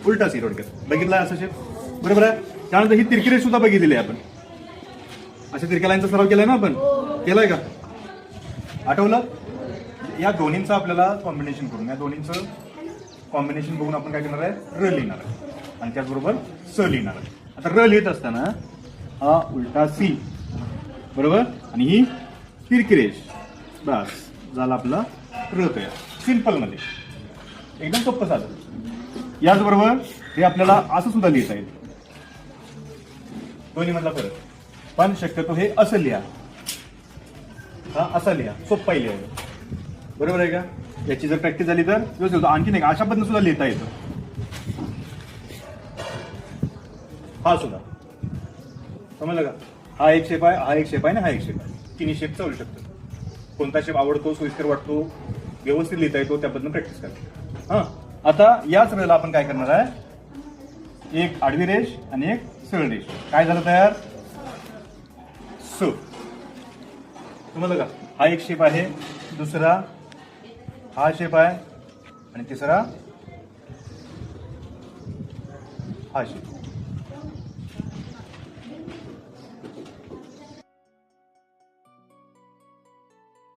उलटा सी थोडक्यात बघितला असं शेप, बरोबर आहे. त्यानंतर ही तिरकी रेष सुद्धा बघितलेली आहे आपण, अशा तिरक्या लाईनचा सराव केलाय ना आपण, केलाय का, आठवलं. या दोन्हींचं आपल्याला कॉम्बिनेशन करून, या दोन्हींचं कॉम्बिनेशन बघून आपण काय करणार आहे, र लिहिणार आहे आणि त्याचबरोबर स लिहिणार आहे. आता र लिहित असताना हा उलटा सी, बरोबर, आणि ही तिरकी रेष, बस झाला आपला र तयार, सिंपल मध्ये एकदम सोपं साधं. याचबरोबर हे आपल्याला असं सुद्धा लिहिता येईल, दोन्ही मधला फरक, पण शक्यतो हे असं लिहा, हा असा लिहा, सोपा लिहा, बरोबर आहे का. याची जर प्रॅक्टिस झाली तर व्यवस्थित होतं. आणखी नाही, अशा पद्धतीने सुद्धा लिहिता येतं, हा सुद्धा समजलं का. हा एक शेप आहे, हा एक शेप आहे ना, हा एक शेप आहे, तिन्ही शेप चालू शकतो. कोणता शेप आवडतो, सोयीस्कर वाटतो, व्यवस्थित लिहिता येतो, त्या पद्धतीने प्रॅक्टिस करा. हा, आता याच वेळेला आपण काय करणार आहे, एक आडवी रेष आणि एक सरळ रेष, काय झालं तयार, स. समजलं का. हा एक शेप आहे, दुसरा हा शेप आहे आणि तिसरा हा शेप.